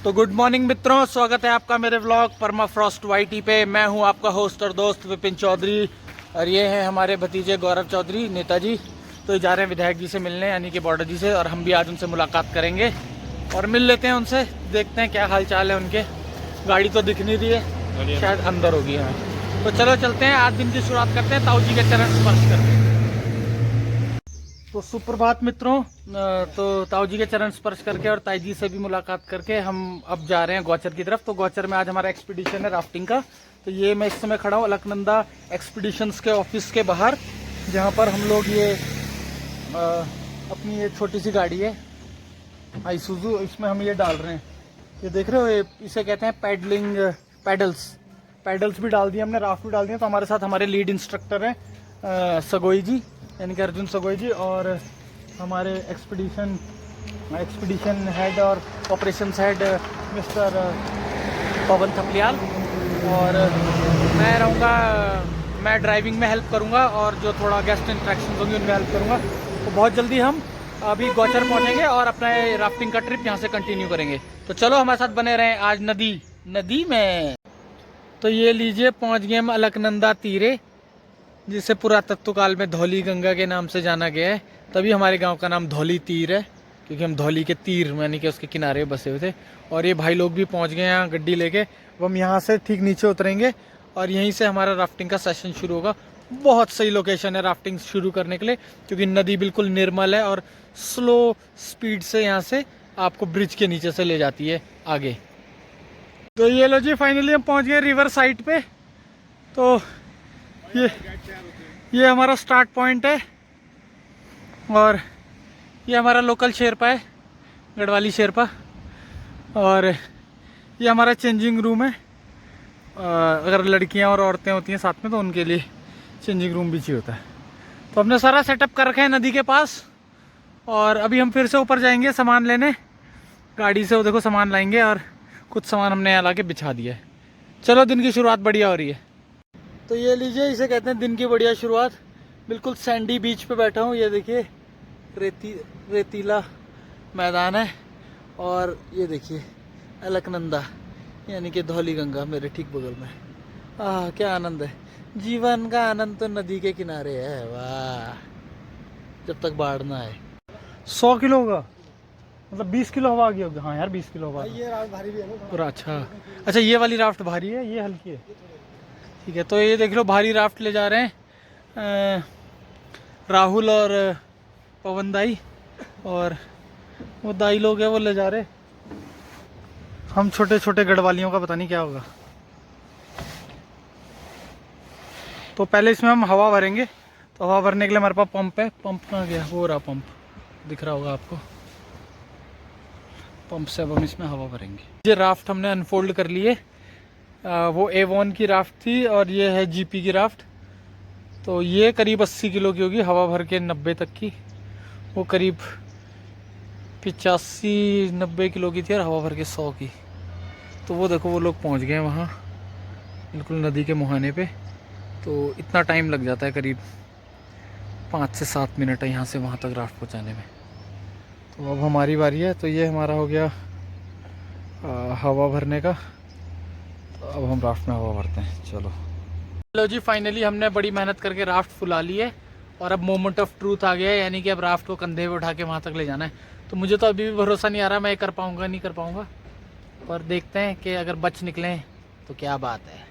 तो good morning मित्रों, स्वागत है आपका मेरे व्लॉग परमाफ्रॉस्ट वाईटी पे। मैं हूं आपका होस्ट और दोस्त विपिन चौधरी और ये हैं हमारे भतीजे गौरव चौधरी नेताजी। तो ये जा रहे हैं विधायक जी से मिलने, यानी कि बॉर्डर जी से, और हम भी आज उनसे मुलाकात करेंगे और मिल लेते हैं उनसे, देखते हैं क्या हाल चाल है उनके। गाड़ी तो दिख नहीं रही है, शायद अंदर होगी। हाँ तो चलो चलते हैं, आज दिन की शुरुआत करते हैं ताऊ जी के चरण स्पर्श करके। तो सुप्रभात मित्रों, तो ताऊ जी के चरण स्पर्श करके और ताई जी से भी मुलाकात करके हम अब जा रहे हैं गौचर की तरफ। तो गौचर में आज हमारा एक्सपीडिशन है राफ्टिंग का। तो ये मैं इस समय खड़ा हूँ अलकनंदा एक्सपीडिशंस के ऑफिस के बाहर, जहाँ पर हम लोग ये अपनी ये छोटी सी गाड़ी है आईसुजू, इसमें हम ये डाल रहे हैं। ये देख रहे हो, ये इसे कहते हैं पैडलिंग पैडल्स भी डाल दिए हमने, राफ्ट भी डाल दिए। तो हमारे साथ हमारे लीड इंस्ट्रक्टर हैं सगोई जी, यानी कि अर्जुन सगोई जी, और हमारे एक्सपीडिशन हेड और ऑपरेशंस हेड मिस्टर पवन थपलियाल। और मैं रहूँगा, मैं ड्राइविंग में हेल्प करूँगा और जो थोड़ा गेस्ट इंट्रैक्शन होंगी उनमें हेल्प करूँगा। तो बहुत जल्दी हम अभी गौचर पहुँचेंगे और अपना राफ्टिंग का ट्रिप यहाँ से कंटिन्यू करेंगे। तो चलो हमारे साथ बने रहें आज नदी में। तो ये लीजिए, पहुँच गए हम अलकनंदा तीरे, जिसे पुरातत्व काल में धौली गंगा के नाम से जाना गया है। तभी हमारे गांव का नाम धौली तीर है, क्योंकि हम धौली के तीर यानी कि उसके किनारे बसे हुए थे। और ये भाई लोग भी पहुंच गए यहाँ गड्डी लेके। अब हम यहाँ से ठीक नीचे उतरेंगे और यहीं से हमारा राफ्टिंग का सेशन शुरू होगा। बहुत सही लोकेशन है राफ्टिंग शुरू करने के लिए, क्योंकि नदी बिल्कुल निर्मल है और स्लो स्पीड से यहाँ से आपको ब्रिज के नीचे से ले जाती है आगे। तो ये लो जी, फाइनली हम पहुँच गए रिवर साइड पे। तो ये हमारा स्टार्ट पॉइंट है और ये हमारा लोकल शेरपा है, गढ़वाली शेरपा। और ये हमारा चेंजिंग रूम है। अगर लड़कियां और औरतें होती हैं साथ में तो उनके लिए चेंजिंग रूम भी चाहिए होता है। तो हमने सारा सेटअप कर रखा है नदी के पास। और अभी हम फिर से ऊपर जाएंगे सामान लेने गाड़ी से। वो देखो सामान लाएंगे और कुछ सामान हमने यहाँ ला के बिछा दिया है। चलो, दिन की शुरुआत बढ़िया हो रही है। तो ये लीजिए, इसे कहते हैं दिन की बढ़िया शुरुआत। बिल्कुल सैंडी बीच पे बैठा हूँ, ये देखिए रेतीला मैदान है। और ये देखिए अलकनंदा यानी कि धौली गंगा मेरे ठीक बगल में। क्या आनंद है, जीवन का आनंद तो नदी के किनारे है। वाह, जब तक बाढ़ ना आए। 100 किलो होगा, मतलब 20 किलो हवा आ गई होगी। हाँ यार, 20 किलो हवा। ये राफ्ट भारी भी है ना पूरा। अच्छा, ये वाली राफ्ट भारी है, ये हल्की है। ठीक है, तो ये देख लो, भारी राफ्ट ले जा रहे हैं राहुल और पवन दाई, और वो दाई लोग हैं वो ले जा रहे। हम छोटे छोटे गढ़वालियों का पता नहीं क्या होगा। तो पहले इसमें हम हवा भरेंगे। तो हवा भरने के लिए हमारे पास पंप है। पंप कहाँ गया? वो रहा पंप, दिख रहा होगा आपको। पंप से अब हम इसमें हवा भरेंगे। ये राफ्ट हमने अनफोल्ड कर लिए। वो एवॉन की राफ्ट थी और ये है जीपी की राफ्ट। तो ये करीब 80 किलो की होगी, हवा भर के 90 तक की। वो करीब 85-90 किलो की थी और हवा भर के 100 की। तो वो देखो, वो लोग पहुंच गए वहाँ बिल्कुल नदी के मुहाने पे। तो इतना टाइम लग जाता है, करीब 5 से 7 मिनट है यहाँ से वहाँ तक राफ्ट पहुँचाने में। तो अब हमारी बारी है। तो ये हमारा हो गया हवा भरने का। अब हम राफ्ट में हवा भरते हैं। चलो जी, फाइनली हमने बड़ी मेहनत करके राफ्ट फुला ली है और अब मोमेंट ऑफ ट्रूथ आ गया है, यानी कि अब राफ्ट को कंधे पे उठा के वहाँ तक ले जाना है। तो मुझे तो अभी भी भरोसा नहीं आ रहा मैं ये कर पाऊँगा नहीं कर पाऊँगा, पर देखते हैं कि अगर बच निकलें तो क्या बात है।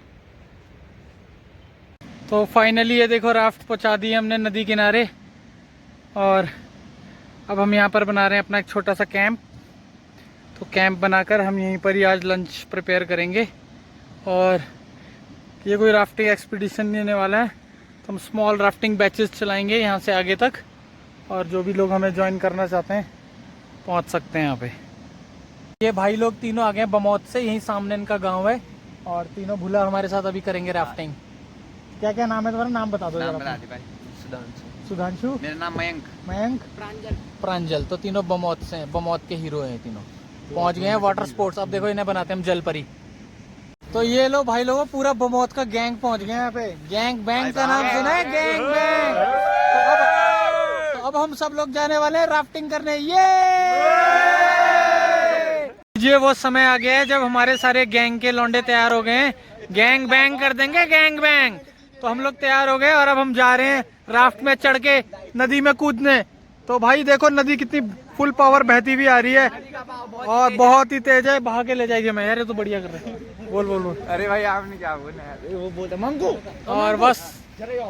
तो फाइनली ये देखो, राफ्ट पहुँचा दी हमने नदी किनारे। और अब हम यहाँ पर बना रहे हैं अपना एक छोटा सा कैंप। तो कैंप बनाकर हम यहीं पर ही आज लंच प्रिपेयर करेंगे। और ये कोई राफ्टिंग एक्सपीडिशन नहीं होने वाला है, तो हम स्मॉल राफ्टिंग बैचेस चलाएंगे यहाँ से आगे तक। और जो भी लोग हमें ज्वाइन करना चाहते हैं पहुँच सकते हैं यहाँ पे। ये भाई लोग तीनों आ गए बमौत से, यहीं सामने इनका गांव है। और तीनों भूला हमारे साथ अभी करेंगे राफ्टिंग। क्या क्या नाम है तुम्हारा? नाम बता दो यार। सुधांशु। मेरा नाम मयंक। प्रांजल। तो तीनों बमौत से हैं, बमौत के हीरो हैं तीनों। पहुँच गए हैं वाटर स्पोर्ट्स। अब देखो, इन्हें बनाते हैं हम जलपरी। तो ये लो भाई लोगों, पूरा बमौत का गैंग पहुंच गया यहाँ पे। गैंग बैंग का नाम सुना है? Gang bang. तो अब हम सब लोग जाने वाले हैं राफ्टिंग करने। ये लीजिए वो समय आ गया है जब हमारे सारे गैंग के लौंडे तैयार हो गए हैं। गैंग बैंग कर देंगे, गैंग बैंग। तो हम लोग तैयार हो गए और अब हम जा रहे हैं राफ्ट में चढ़ के नदी में कूदने। तो भाई देखो नदी कितनी फुल पावर बहती हुई आ रही है और बहुत ही तेज है। बहा के ले जाएगी मैं यार, ये तो बढ़िया कर रहे हैं। बोल बोल बोल। अरे भाई आपने क्या बोला? वो बोलता मंगू और बस अरे वो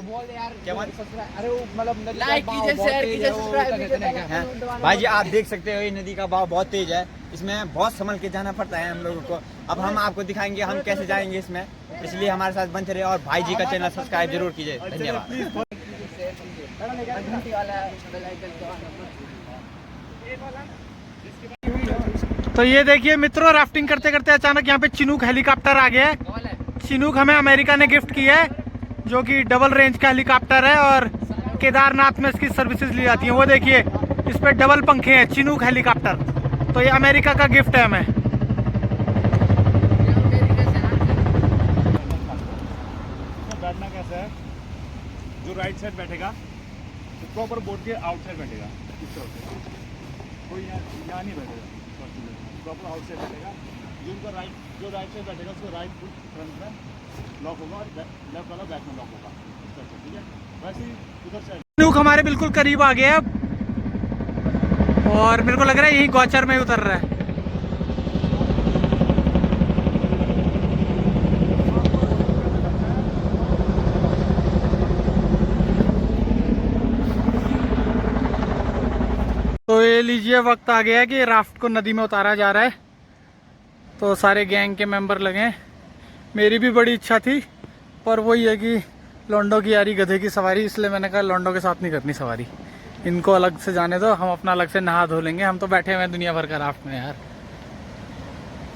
मतलब लाइक कीजिए, शेयर कीजिए, सब्सक्राइब। भाई जी आप देख सकते हो ये नदी का बहाव बहुत तेज है, इसमें बहुत संभल के जाना पड़ता है हम लोगों को। अब हम आपको दिखाएंगे हम कैसे जाएंगे इसमें, इसलिए हमारे साथ बने रहिए और भाई जी का चैनल सब्सक्राइब जरूर कीजिए। धन्यवाद। तो ये देखिए मित्रों, राफ्टिंग करते करते अचानक यहाँ पे चिनूक हेलीकॉप्टर आ गया है। चिनूक हमें अमेरिका ने गिफ्ट किया है, जो कि डबल रेंज का हेलीकॉप्टर है और केदारनाथ में इसकी सर्विसेज ली जाती हैं। वो देखिए इस पे डबल पंखे हैं, चिनूक हेलीकॉप्टर। तो ये अमेरिका का गिफ्ट है हमें। बैठना कैसा है? जो राइट साइड बैठेगा तो प्रॉपर बोर्ड के आउट साइड बैठेगा, इस तरफ से। कोई यहाँ नहीं बैठेगा, प्रॉपर आउट साइड बैठेगा। जो राइट साइड बैठेगा उसको राइट फ्रंट में लॉक होगा और लेफ्ट वाला बैक में लॉक होगा, इस तरह से। ठीक है, वैसे ही उधर साइड चिनूक हमारे बिल्कुल करीब आ गया अब और मेरे को लग रहा है यही गौचर में ही उतर रहा है। तो ये लीजिए वक्त आ गया है कि राफ्ट को नदी में उतारा जा रहा है। तो सारे गैंग के मेंबर लगे हैं। मेरी भी बड़ी इच्छा थी, पर वही है कि लौंडो की यारी गधे की सवारी, इसलिए मैंने कहा लौंडो के साथ नहीं करनी सवारी, इनको अलग से जाने दो, हम अपना अलग से नहा धो लेंगे। हम तो बैठे हुए हैं दुनिया भर का राफ्ट में यार।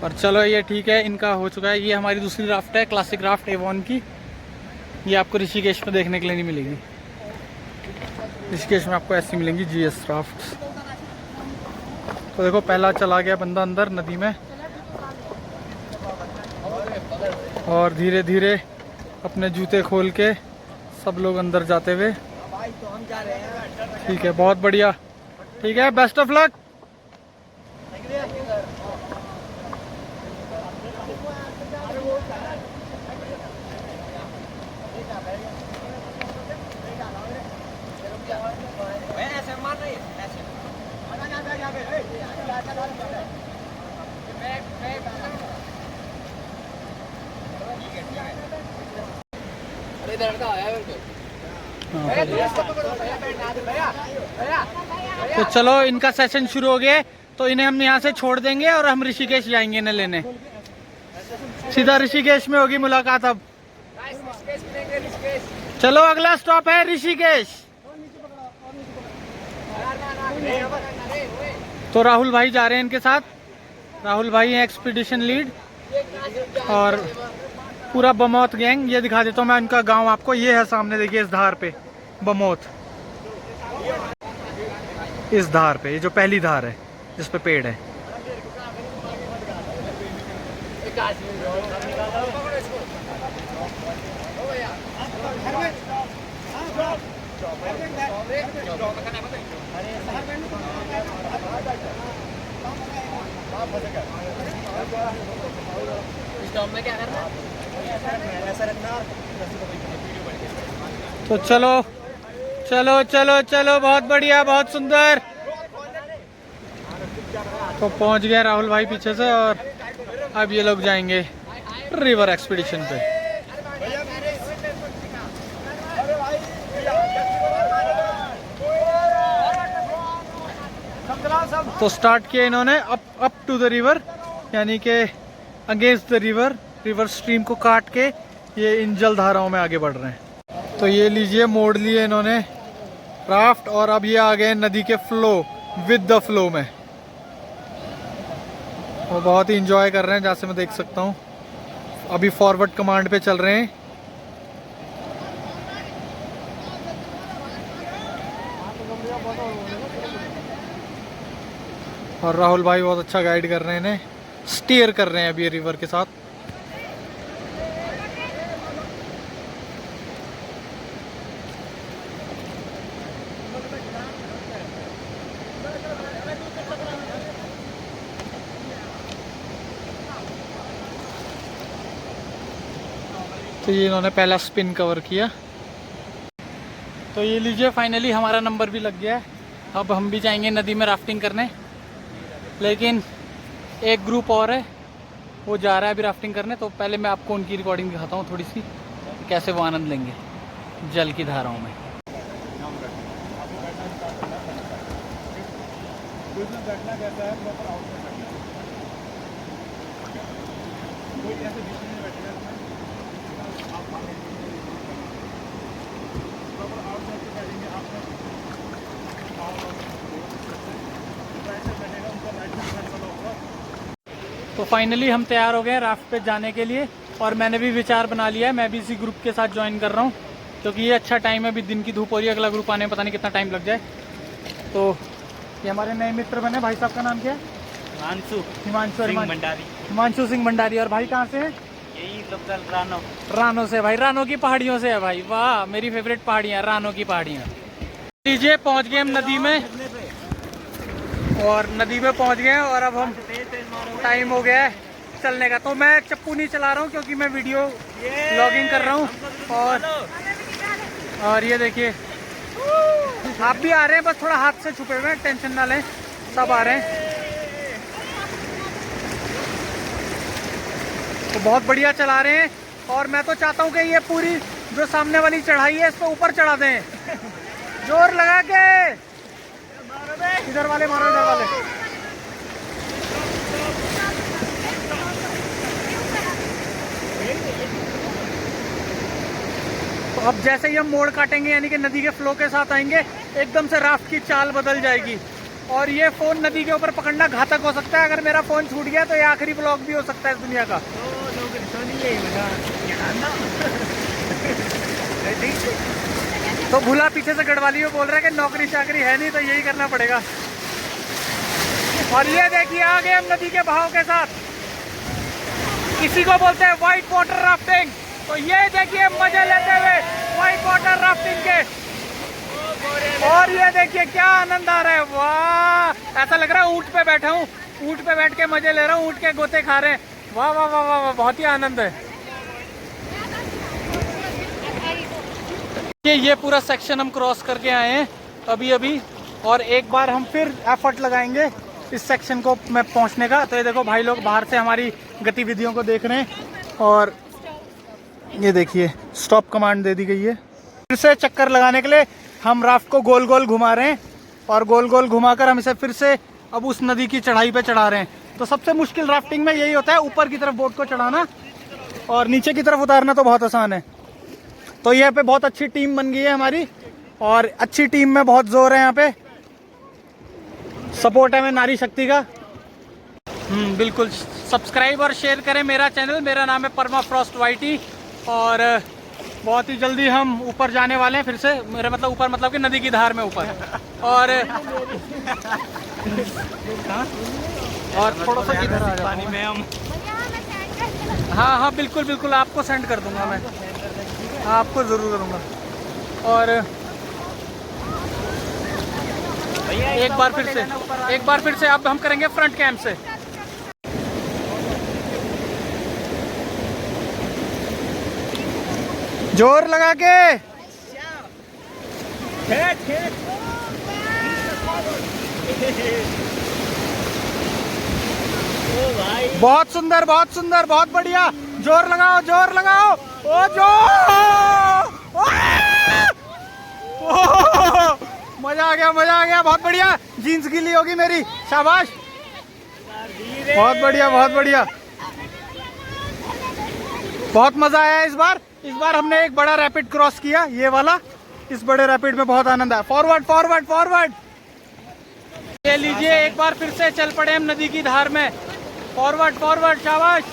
पर चलो ये ठीक है, इनका हो चुका है। ये हमारी दूसरी राफ्ट है, क्लासिक राफ्ट एवॉन की। ये आपको ऋषिकेश में देखने के लिए नहीं मिलेगी। ऋषिकेश में आपको ऐसी मिलेंगी GS राफ्ट। तो देखो पहला चला गया बंदा अंदर नदी में और धीरे धीरे अपने जूते खोल के सब लोग अंदर जाते हुए। ठीक है, बहुत बढ़िया। ठीक है, बेस्ट ऑफ लक। तो चलो इनका सेशन शुरू हो गया, तो इन्हें हम यहाँ से छोड़ देंगे और हम ऋषिकेश जाएंगे इन्हें लेने। सीधा ऋषिकेश में होगी मुलाकात अब। चलो अगला स्टॉप है ऋषिकेश। तो राहुल भाई जा रहे हैं इनके साथ। राहुल भाई हैं एक्सपीडिशन लीड और पूरा बमौत गैंग। ये दिखा देता हूँ मैं इनका गांव आपको। ये है सामने देखिए, इस धार पे बमौत, इस धार पे, ये जो पहली धार है जिस पे पेड़ है। तो चलो चलो चलो चलो, बहुत बढ़िया, बहुत सुंदर। तो पहुंच गया राहुल भाई पीछे से और अब ये लोग जाएंगे रिवर एक्सपीडिशन पे। तो स्टार्ट किया इन्होंने अप टू द रिवर, यानी कि against the river, river stream को काट के ये इन जलधाराओं में आगे बढ़ रहे हैं। तो ये लीजिए मोड़ लिए इन्होंने राफ्ट और अब ये आ गए नदी के फ्लो, विद द फ्लो में। वो बहुत ही इंजॉय कर रहे हैं, जैसे मैं देख सकता हूँ। अभी फॉरवर्ड कमांड पे चल रहे हैं। और राहुल भाई बहुत अच्छा गाइड कर रहे हैं, इन्हें स्टीयर कर रहे हैं अभी रिवर के साथ। तो ये इन्होंने पहला स्पिन कवर किया। तो ये लीजिए फाइनली हमारा नंबर भी लग गया है। अब हम भी जाएंगे नदी में राफ्टिंग करने, लेकिन एक ग्रुप और है वो जा रहा है अभी राफ्टिंग करने। तो पहले मैं आपको उनकी रिकॉर्डिंग दिखाता हूँ थोड़ी सी, कैसे वो आनंद लेंगे जल की धाराओं में। बैठना कैसा है, प्रॉपर आउटसाइड बैठना है, कोई ऐसे बीच में बैठेगा, प्रॉपर आउटसाइड पे बैठेंगे। आप राइट साइड बैठेगा, उनका राइट साइड वाला होगा। तो फाइनली हम तैयार हो गए हैं राफ्ट पे जाने के लिए, और मैंने भी विचार बना लिया है, मैं भी इसी ग्रुप के साथ ज्वाइन कर रहा हूँ, क्योंकि ये अच्छा टाइम है, अभी दिन की धूप हो रही है, अगला ग्रुप आने में पता नहीं कितना टाइम लग जाए। तो ये हमारे नए मित्र बने। भाई साहब का नाम क्या है? हिमांशु सिंह भंडारी। और भाई कहाँ से है? यही लोकल रानो से। भाई रानो की पहाड़ियों से है भाई, वाह मेरी फेवरेट पहाड़ियाँ रानो की पहाड़ियाँ। लीजिए पहुँच गए हम नदी में, और नदी में पहुँच गए और अब हम टाइम हो गया है चलने का। तो मैं चप्पू नहीं चला रहा हूँ क्योंकि मैं वीडियो व्लॉगिंग कर रहा हूँ। और ये देखिए आप भी आ रहे हैं, बस थोड़ा हाथ से छुपे हुए हैं, टेंशन ना लें, सब आ रहे हैं। तो बहुत बढ़िया चला रहे हैं, और मैं तो चाहता हूँ कि ये पूरी जो सामने वाली चढ़ाई है इस पर ऊपर चढ़ा दें, जोर लगा के। इधर वाले मारो, इधर वाले। तो अब जैसे ही हम मोड़ काटेंगे, यानी कि नदी के फ्लो के साथ आएंगे, एकदम से राफ्ट की चाल बदल जाएगी। और ये फ़ोन नदी के ऊपर पकड़ना घातक हो सकता है। अगर मेरा फ़ोन छूट गया तो ये आखिरी ब्लॉग भी हो सकता है इस दुनिया का। तो भूला पीछे से गढ़वाली में बोल रहा है कि नौकरी चाकरी है नहीं, तो यही करना पड़ेगा। और ये देखिए आ गए हम नदी के बहाव के साथ। इसी को बोलते हैं व्हाइट वाटर राफ्टिंग। तो ये देखिए मजे लेते हुए व्हाइट वाटर राफ्टिंग के, और ये देखिए क्या आनंद आ रहा है, वाह ऐसा लग रहा है ऊंट पे बैठा हूँ, ऊंट पे बैठ के मजे ले रहा हूँ, ऊंट के गोते खा रहे हैं। वाह वाह वाह वाह, बहुत ही आनंद है। ये पूरा सेक्शन हम क्रॉस करके आए हैं अभी अभी, और एक बार हम फिर एफर्ट लगाएंगे इस सेक्शन को में पहुंचने का। तो ये देखो भाई लोग बाहर से हमारी गतिविधियों को देख रहे हैं, और ये देखिए स्टॉप कमांड दे दी गई है। फिर से चक्कर लगाने के लिए हम राफ्ट को गोल गोल घुमा रहे हैं, और गोल गोल घुमाकर हम इसे फिर से अब उस नदी की चढ़ाई पे चढ़ा रहे हैं। तो सबसे मुश्किल राफ्टिंग में यही होता है, ऊपर की तरफ बोट को चढ़ाना, और नीचे की तरफ उतारना तो बहुत आसान है। तो यहाँ पे बहुत अच्छी टीम बन गई है हमारी, और अच्छी टीम में बहुत जोर है। यहाँ पे सपोर्ट है में नारी शक्ति का। बिल्कुल सब्सक्राइब और शेयर करें मेरा चैनल। मेरा नाम है परमाफ्रॉस्ट वाईटी, और बहुत ही जल्दी हम ऊपर जाने वाले हैं फिर से। मेरा मतलब ऊपर मतलब कि नदी की धार में ऊपर। और थोड़ा सा इधर आ पानी में हम। हाँ बिल्कुल बिल्कुल आपको सेंड कर दूंगा मैं, आपको ज़रूर करूँगा। और एक बार फिर से अब हम करेंगे फ्रंट कैम से। जोर लगा के। बहुत सुंदर, बहुत सुंदर, बहुत बढ़िया। जोर लगाओ, जोर लगाओ। ओ जोर, मजा आ गया, मजा आ गया, बहुत बढ़िया। जीन्स गीली होगी मेरी, शाबाश, बहुत बढ़िया, बहुत बढ़िया, बहुत मजा आया इस बार। हमने एक बड़ा रैपिड क्रॉस किया, ये वाला। इस बड़े रैपिड में बहुत आनंद आया। Forward forward forward. ये लीजिए एक बार फिर से चल पड़े हम नदी की धार में। फॉरवर्ड फॉरवर्ड, शाबाश।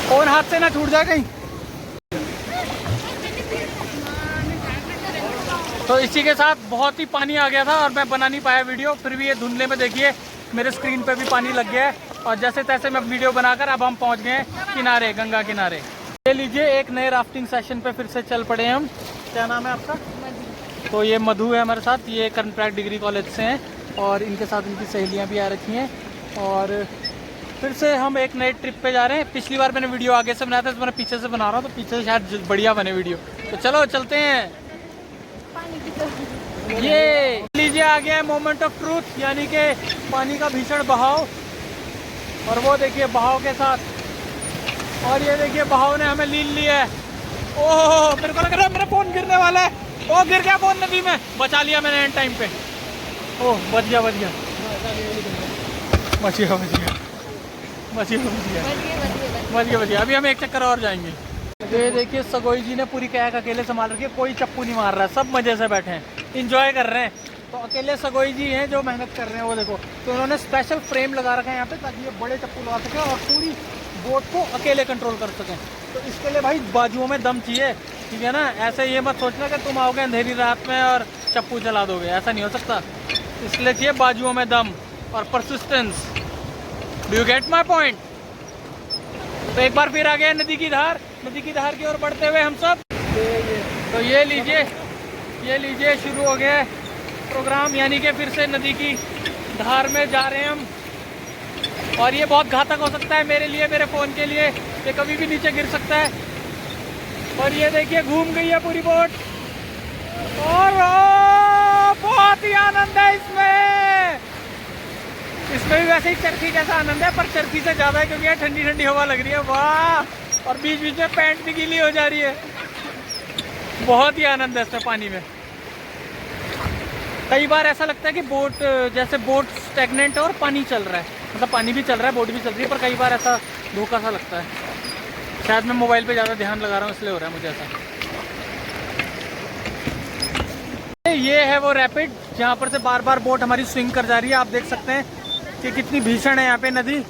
फोन हाथ से ना छूट जाए कहीं। तो इसी के साथ बहुत ही पानी आ गया था और मैं बना नहीं पाया वीडियो। फिर भी ये धुंधले में देखिए मेरे स्क्रीन पे भी पानी लग गया है, और जैसे तैसे मैं वीडियो बनाकर अब हम पहुंच गए किनारे, गंगा किनारे। ये लीजिए एक नए राफ्टिंग सेशन पे फिर से चल पड़े हम। क्या नाम है आपका? तो ये मधु है हमारे साथ, ये कर्णप्रयाग डिग्री कॉलेज से हैं, और इनके साथ इनकी सहेलियाँ भी आ रखी हैं। और फिर से हम एक नए ट्रिप पे जा रहे हैं। पिछली बार मैंने वीडियो आगे से बनाया था, इस बार पीछे से बना रहा हूँ, तो पीछे से शायद बढ़िया बने वीडियो। तो चलो चलते हैं। ये लीजिए आ गया है मोमेंट ऑफ ट्रूथ, यानी कि पानी का भीषण बहाव। और वो देखिए बहाव के साथ, और ये देखिए बहाव ने हमें लील लिया है। ओह मेरे को लग रहा है मेरा फोन गिरने वाला है। ओ गिर गया फोन नदी में, बचा लिया मैंने एंड टाइम पे। ओह बच गया बच गया बच गया बच गया बच गया बच गया बच गया। अभी हम एक चक्कर और जाएंगे। ये देखिए सगोई जी ने पूरी कैक अकेले संभाल रखी है, कोई चप्पू नहीं मार रहा है, सब मजे से बैठे हैं, इंजॉय कर रहे हैं। तो अकेले सगोई जी हैं जो मेहनत कर रहे हैं, वो देखो। तो उन्होंने स्पेशल फ्रेम लगा रखा है यहाँ पे, ताकि ये बड़े चप्पू लगा सकें और पूरी बोट को अकेले कंट्रोल कर सकें। तो इसके लिए भाई बाजुओं में दम चाहिए, ठीक है ना। ऐसे ये मत सोचना कि तुम आओगे अंधेरी रात में और चप्पू चला दोगे, ऐसा नहीं हो सकता। इसलिए चाहिए बाजुओं में दम और persistence. Do you get my point? तो एक बार फिर आ गया नदी की धार, नदी की धार की ओर बढ़ते हुए हम सब। तो ये लीजिए शुरू हो गया है प्रोग्राम, यानी कि फिर से नदी की धार में जा रहे हैं हम। और ये बहुत घातक हो सकता है मेरे लिए, मेरे फ़ोन के लिए, ये कभी भी नीचे गिर सकता है। और ये देखिए घूम गई है पूरी बोट, और बहुत ही आनंद है इसमें भी वैसे ही चरखी जैसा आनंद है, पर चरखी से ज़्यादा है क्योंकि ठंडी ठंडी हवा लग रही है। वाह, और बीच बीच में पैंट भी गीली हो जा रही है। बहुत ही आनंद है इसमें पानी में। कई बार ऐसा लगता है कि बोट स्टैग्नेंट है और पानी चल रहा है, मतलब पानी भी चल रहा है, बोट भी चल रही है, पर कई बार ऐसा धोखा सा लगता है। शायद मैं मोबाइल पे ज़्यादा ध्यान लगा रहा हूँ, इसलिए हो रहा है मुझे ऐसा। ये है वो रैपिड जहाँ पर से बार बार बोट हमारी स्विंग कर जा रही है। आप देख सकते हैं कि कितनी भीषण है यहाँ पे नदी।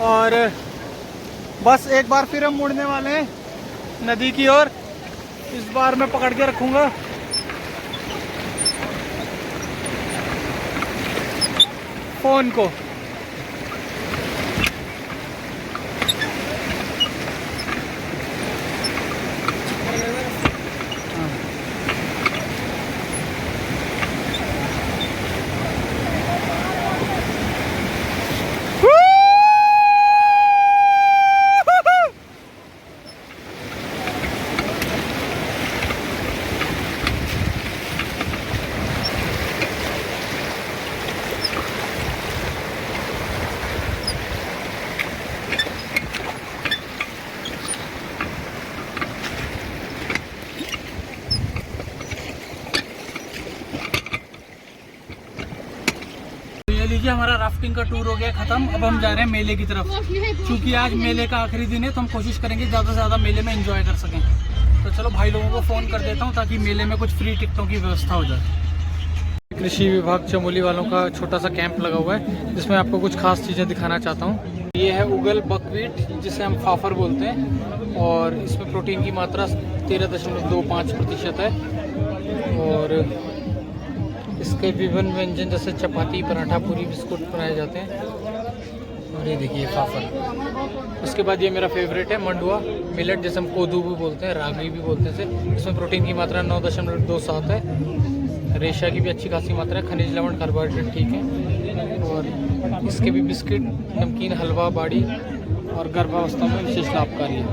और बस एक बार फिर हम मुड़ने वाले हैं नदी की ओर। इस बार मैं पकड़ के रखूँगा फ़ोन को। लीजिए हमारा राफ्टिंग का टूर हो गया खत्म। अब हम जा रहे हैं मेले की तरफ। क्योंकि आज मेले का आखिरी दिन है, तो हम कोशिश करेंगे ज़्यादा से ज़्यादा मेले में एंजॉय कर सकें। तो चलो भाई लोगों को फ़ोन कर देता हूँ ताकि मेले में कुछ फ्री टिकटों की व्यवस्था हो जाए। कृषि विभाग चमोली वालों का छोटा सा कैंप लगा हुआ है, जिसमें आपको कुछ खास चीज़ें दिखाना चाहता हूँ। ये है उगल बकवीट, जिसे हम फाफर बोलते हैं, और इसमें प्रोटीन की मात्रा 13.25% है। और इसके विभिन्न व्यंजन जैसे चपाती, पराठा, पूरी, बिस्कुट बनाए जाते हैं। और ये देखिए फाफर। उसके बाद ये मेरा फेवरेट है मंडुआ मिलेट, जैसे हम कोदू भी बोलते हैं, रागी भी बोलते हैं। इसमें प्रोटीन की मात्रा 9.27 है। रेशा की भी अच्छी खासी मात्रा है, खनिज लवण, कार्बोहाइड्रेट ठीक है। और इसके भी बिस्किट, नमकीन, हलवा, बाड़ी और गर्भावस्था में विशेष लाभकारी है।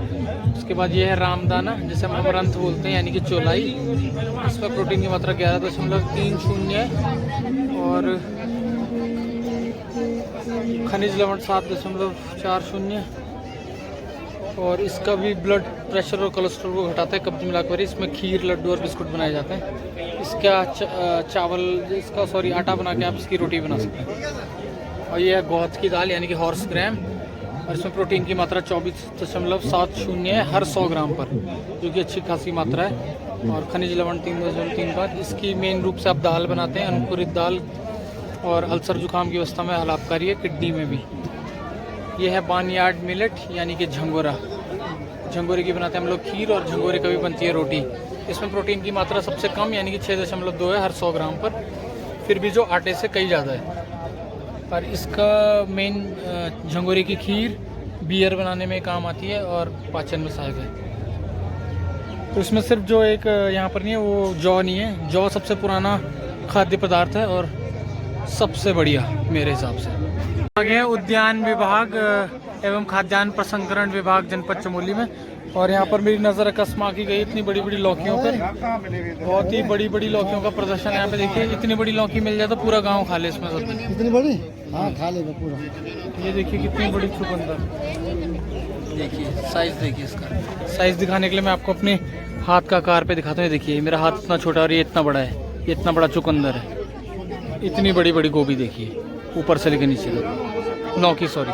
उसके बाद ये है रामदाना, जिसे हम अमरंथ बोलते हैं, यानी कि चौलाई। इसमें प्रोटीन की मात्रा 11.30 है और खनिज लवण 7.40। और इसका भी ब्लड प्रेशर और कोलेस्ट्रॉल को घटाता है, कब्ज मिलाकर। इसमें खीर, लड्डू और बिस्कुट बनाए जाते हैं। इसका आटा बना के आप इसकी रोटी बना सकते हैं। और ये है गोहत की दाल, यानी कि हॉर्स ग्राम, और इसमें प्रोटीन की मात्रा 24.70 है हर 100 ग्राम पर, जो कि अच्छी खासी मात्रा है। और खनिज लवण 3.35। इसकी मेन रूप से आप दाल बनाते हैं, अंकुरित दाल, और अल्सर जुकाम की अवस्था में लाभकारी है, किडनी में भी। ये है बार्नयार्ड मिलेट, यानी कि झंगोरा। झंगोरे की बनाते हैं हम लोग खीर, और झंगोरे का भी बनती है रोटी। इसमें प्रोटीन की मात्रा सबसे कम, यानी कि 6.2 है हर 100 ग्राम पर, फिर भी जो आटे से कई ज़्यादा है। पर इसका मेन झंगोरे की खीर बियर बनाने में काम आती है और पाचन में सहायक है। तो इसमें सिर्फ जो एक यहाँ पर नहीं है, वो जौ नहीं है। जौ सबसे पुराना खाद्य पदार्थ है और सबसे बढ़िया मेरे हिसाब से। आ गए हैं उद्यान विभाग एवं खाद्यान्न प्रसंस्करण विभाग जनपद चमोली में। और यहाँ पर मेरी नज़र अकस्मा की गई इतनी बड़ी बड़ी लौकियों पर। बहुत ही बड़ी बड़ी लौकियों का प्रदर्शन है यहाँ पे। देखिए इतनी बड़ी लौकी मिल जाए तो पूरा गांव खा ले इसमें सब। कितनी बड़ी? हाँ खा लेगा पूरा। ये देखिए कितनी बड़ी चुकंदर। देखिए साइज देखिए इसका। साइज दिखाने के लिए मैं आपको अपने हाथ का आकार पे दिखाता हूँ। देखिए मेरा हाथ इतना छोटा और ये इतना बड़ा है। ये इतना बड़ा चुकंदर है। इतनी बड़ी बड़ी गोभी देखिए ऊपर से लेकर नीचे तक। लौकी सॉरी।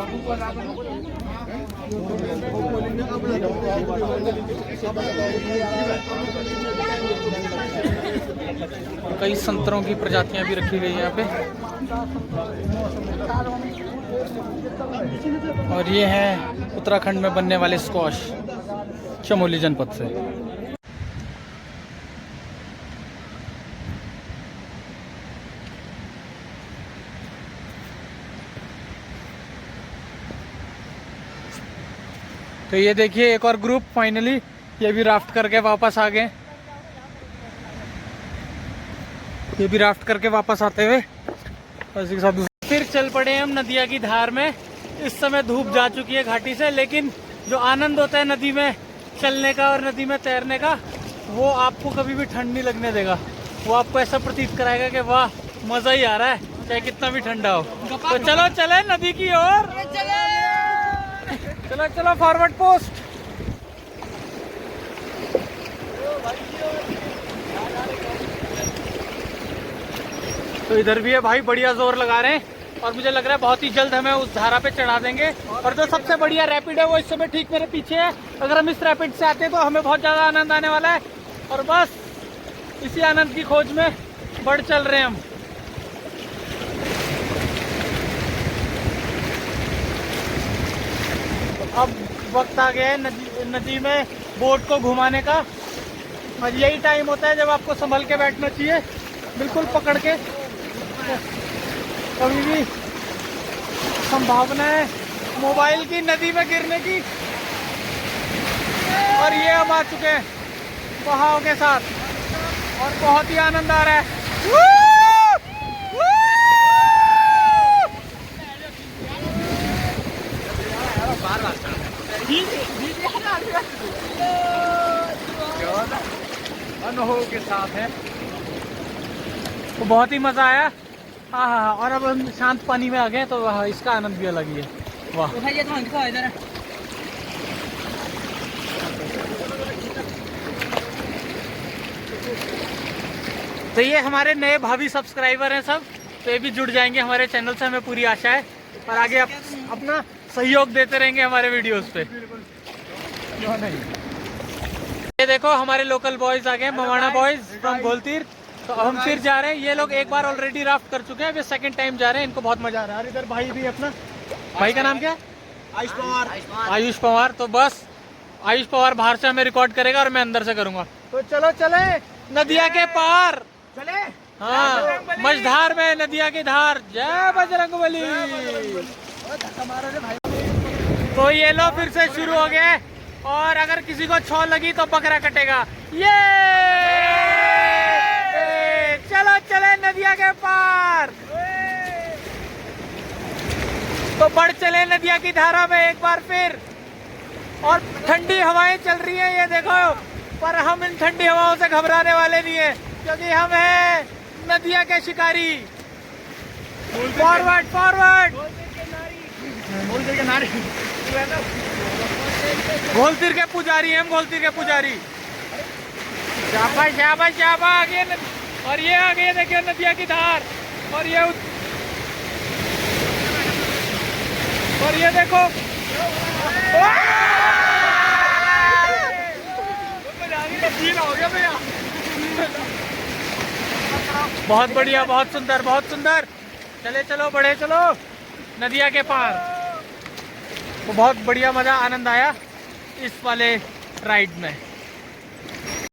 कई संतरों की प्रजातियां भी रखी गई हैं यहाँ पे। और ये है उत्तराखंड में बनने वाले स्क्वाश चमोली जनपद से। तो ये देखिए एक और ग्रुप फाइनली ये भी राफ्ट करके वापस आ गए। ये भी राफ्ट करके वापस आते हुए इसी के साथ फिर चल पड़े हम नदिया की धार में। इस समय धूप जा चुकी है घाटी से, लेकिन जो आनंद होता है नदी में चलने का और नदी में तैरने का वो आपको कभी भी ठंड नहीं लगने देगा। वो आपको ऐसा प्रतीत कराएगा कि वाह मजा ही आ रहा है चाहे कितना भी ठंडा हो। तो चलो चले नदी की ओर। चलो चलो फॉरवर्ड पोस्ट। तो इधर भी है भाई बढ़िया जोर लगा रहे हैं और मुझे लग रहा है बहुत ही जल्द हमें उस धारा पे चढ़ा देंगे। और जो सबसे बढ़िया रैपिड है वो इस समय ठीक मेरे पीछे है। अगर हम इस रैपिड से आते हैं तो हमें बहुत ज़्यादा आनंद आने वाला है। और बस इसी आनंद की खोज में बढ़ चल रहे हैं हम। अब वक्त आ गया है नदी में बोट को घुमाने का। और यही टाइम होता है जब आपको संभल के बैठना चाहिए, बिल्कुल पकड़ के। कभी भी संभावना है मोबाइल की नदी में गिरने की। और ये हम आ चुके हैं बहाव के साथ और बहुत ही आनंद आ रहा है। अनुभव के साथ है तो बहुत ही मजा आया। हाँ हाँ हाँ। और अब हम शांत पानी में आ गए तो इसका आनंद भी अलग ही है। वाह। तो ये हमारे नए भावी सब्सक्राइबर हैं सब, तो ये भी जुड़ जाएंगे हमारे चैनल से, हमें पूरी आशा है। और आगे आप अपना सहयोग देते रहेंगे हमारे वीडियोस पे। ये देखो हमारे लोकल बॉयज आ गए, मवाना बॉयज फ्रॉम गोलतीर। तो अब हम फिर जा रहे हैं। ये लोग एक बार ऑलरेडी राफ्ट कर चुके हैं, वे सेकंड टाइम जा रहे हैं। इनको बहुत मजा आ रहा है। और इधर भाई भी अपना, भाई का नाम क्या है? आयुष पवार। आयुष पवार। तो बस आयुष पवार बाहर से हमें रिकॉर्ड करेगा और मैं अंदर से करूंगा। तो चलो चले नदिया के पार चले। हाँ मझधार में नदिया की धार। जय बजरंगबली। तो ये लो फिर से शुरू हो गए। और अगर किसी को छौ लगी तो बकरा कटेगा। ये चलो चले नदिया के पार। तो बढ़ चले नदिया की धारा में एक बार फिर। और ठंडी हवाएं चल रही हैं ये देखो, पर हम इन ठंडी हवाओं से घबराने वाले नहीं है, क्योंकि हम हैं नदिया के शिकारी। Forward forward. घोलतीर के पुजारी हम, घोलतीर के पुजारी। शाबाश शाबाश शाबाश। आगे और ये आगे देखिए नदिया की धार। और ये देखो हो गया भैया। बहुत बढ़िया, बहुत सुंदर, बहुत सुंदर। चले चलो बढ़े चलो नदिया के पार। तो बहुत बढ़िया मजा आनंद आया इस वाले राइड में।